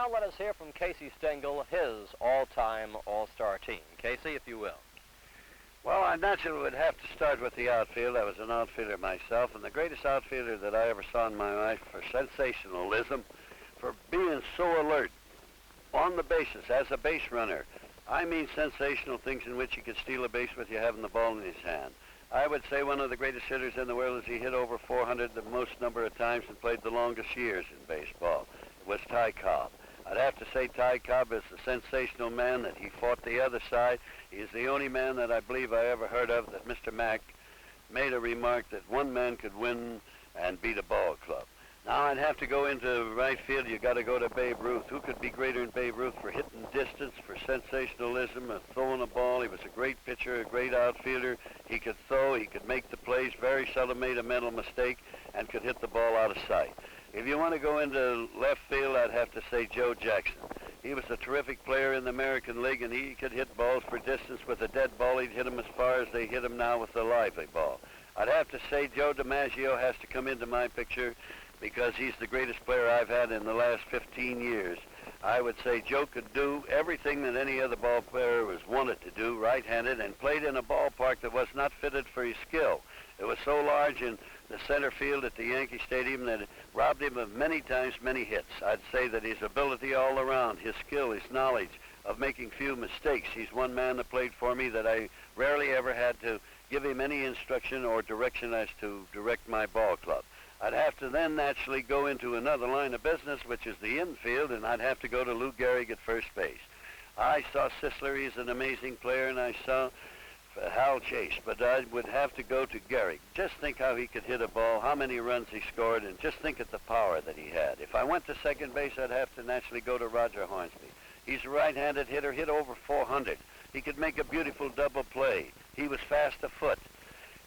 now let us hear from Casey Stengel, his all-time all-star team. Casey, if you will. Well, I naturally would have to start with the outfield. I was an outfielder myself, and the greatest outfielder that I ever saw in my life for sensationalism, for being so alert on the bases as a base runner. I mean sensational things in which he could steal a base with you having the ball in his hand. I would say one of the greatest hitters in the world is he hit over 400 the most number of times and played the longest years in baseball. It was Ty Cobb. I'd have to say Ty Cobb is the sensational man that he fought the other side. He is the only man that I believe I ever heard of that Mr. Mack made a remark that one man could win and beat a ball club. Now I'd have to go into right field. You got to go to Babe Ruth. Who could be greater than Babe Ruth for hitting distance, for sensationalism, and throwing a ball? He was a great pitcher, a great outfielder. He could throw, he could make the plays, very seldom made a mental mistake, and could hit the ball out of sight. If you want to go into left field, I'd have to say Joe Jackson. He was a terrific player in the American League, and he could hit balls for distance. With a dead ball, he'd hit them as far as they hit them now with the lively ball. I'd have to say Joe DiMaggio has to come into my picture because he's the greatest player I've had in the last 15 years. I would say Joe could do everything that any other ball player was wanted to do, right-handed, and played in a ballpark that was not fitted for his skill. It was so large in the center field at the Yankee Stadium that it robbed him of many times many hits. I'd say that his ability all around, his skill, his knowledge of making few mistakes. He's one man that played for me that I rarely ever had to give him any instruction or direction as to direct my ball club. I'd have to then naturally go into another line of business, which is the infield, and I'd have to go to Lou Gehrig at first base. I saw Sisler, he's an amazing player, and I saw Hal Chase, but I would have to go to Gehrig. Just think how he could hit a ball, how many runs he scored, and just think of the power that he had. If I went to second base, I'd have to naturally go to Roger Hornsby. He's a right-handed hitter, hit over 400. He could make a beautiful double play. He was fast afoot.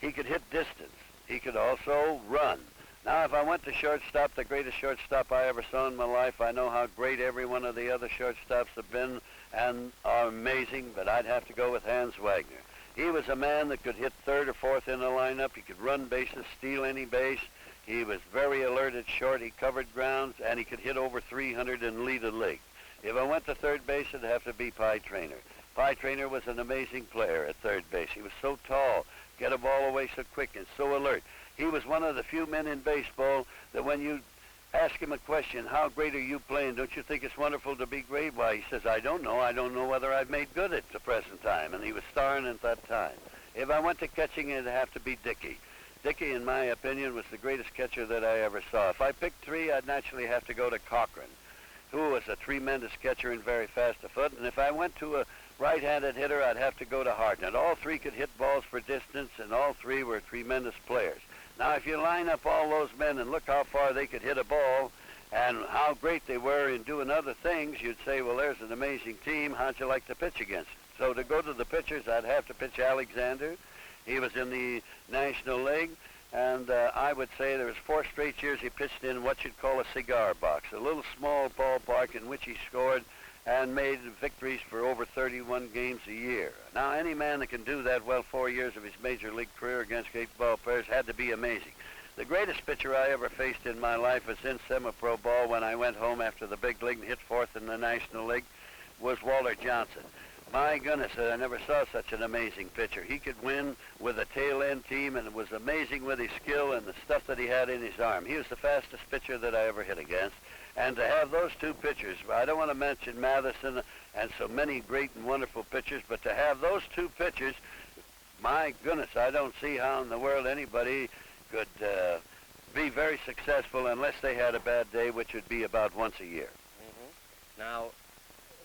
He could hit distance. He could also run. Now, if I went to shortstop, the greatest shortstop I ever saw in my life, I know how great every one of the other shortstops have been and are amazing, but I'd have to go with Hans Wagner. He was a man that could hit third or fourth in the lineup. He could run bases, steal any base. He was very alert at short. He covered grounds, and he could hit over 300 and lead a league. If I went to third base, it'd have to be Pie Traynor. Pie Traynor was an amazing player at third base. He was so tall, get a ball away so quick, and so alert. He was one of the few men in baseball that when you ask him a question, how great are you playing? Don't you think it's wonderful to be great? Why, he says, I don't know. I don't know whether I've made good at the present time. And he was starring at that time. If I went to catching, it'd have to be Dickey. Dickey, in my opinion, was the greatest catcher that I ever saw. If I picked three, I'd naturally have to go to Cochran, who was a tremendous catcher and very fast afoot. And if I went to a right-handed hitter, I'd have to go to Hartnett. All three could hit balls for distance, and all three were tremendous players. Now, if you line up all those men and look how far they could hit a ball and how great they were in doing other things, you'd say, well, there's an amazing team. How'd you like to pitch against it? So to go to the pitchers, I'd have to pitch Alexander. He was in the National League, and I would say there was 4 straight years he pitched in what you'd call a cigar box, a little small ballpark in which he scored and made victories for over 31 games a year. Now, any man that can do that well 4 years of his major league career against great ball players had to be amazing. The greatest pitcher I ever faced in my life was in semi-pro ball when I went home after the big league and hit 4th in the National League was Walter Johnson. My goodness, I never saw such an amazing pitcher. He could win with a tail-end team, and it was amazing with his skill and the stuff that he had in his arm. He was the fastest pitcher that I ever hit against. And to have those two pitchers, I don't want to mention Matheson and so many great and wonderful pitchers, but to have those two pitchers, my goodness, I don't see how in the world anybody could be very successful unless they had a bad day, which would be about once a year. Mm-hmm. Now,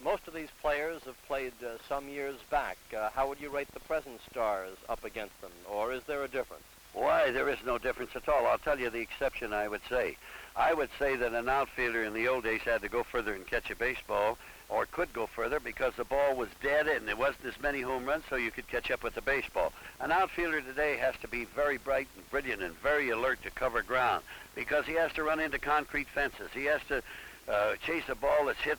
most of these players have played some years back. How would you rate the present stars up against them, or is there a difference? Why, there is no difference at all. I'll tell you the exception, I would say. I would say that an outfielder in the old days had to go further and catch a baseball, or could go further because the ball was dead and there wasn't as many home runs, so you could catch up with the baseball. An outfielder today has to be very bright and brilliant and very alert to cover ground because he has to run into concrete fences. He has to chase a ball that's hit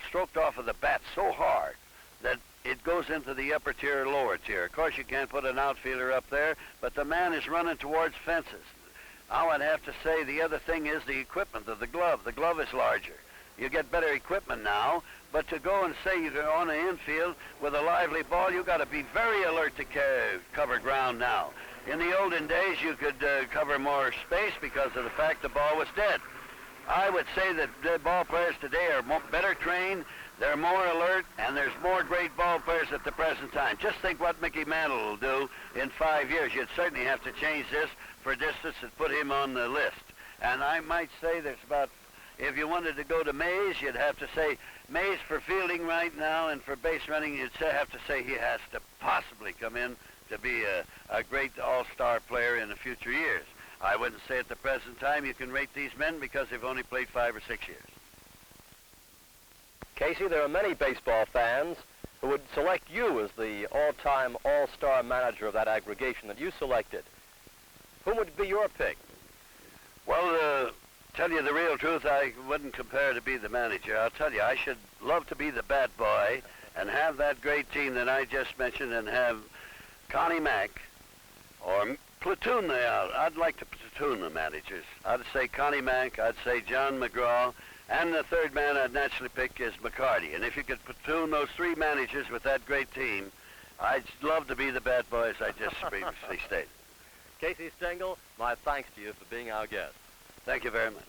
stroked off of the bat so hard that it goes into the upper tier or lower tier. Of course, you can't put an outfielder up there, but the man is running towards fences. I would have to say the other thing is the equipment of the glove. The glove is larger. You get better equipment now, but to go and say you're on an infield with a lively ball, you got to be very alert to cover ground now. In the olden days, you could cover more space because of the fact the ball was dead. I would say that the ball players today are better trained, they're more alert, and there's more great ball players at the present time. Just think what Mickey Mantle will do in 5 years. You'd certainly have to change this for distance and put him on the list. And I might say there's about, if you wanted to go to Mays, you'd have to say Mays for fielding right now, and for base running, you'd have to say he has to possibly come in to be a great all-star player in the future years. I wouldn't say at the present time you can rate these men because they've only played 5 or 6 years. Casey, there are many baseball fans who would select you as the all-time all-star manager of that aggregation that you selected. Who would be your pick? Well, tell you the real truth, I wouldn't compare to be the manager. I'll tell you, I should love to be the bat boy and have that great team that I just mentioned and have Connie Mack or platoon the out. I'd like to platoon the managers. I'd say Connie Mack, I'd say John McGraw, and the third man I'd naturally pick is McCarty. And if you could platoon those 3 managers with that great team, I'd love to be the bat boy, as I just previously stated. Casey Stengel, my thanks to you for being our guest. Thank you very much.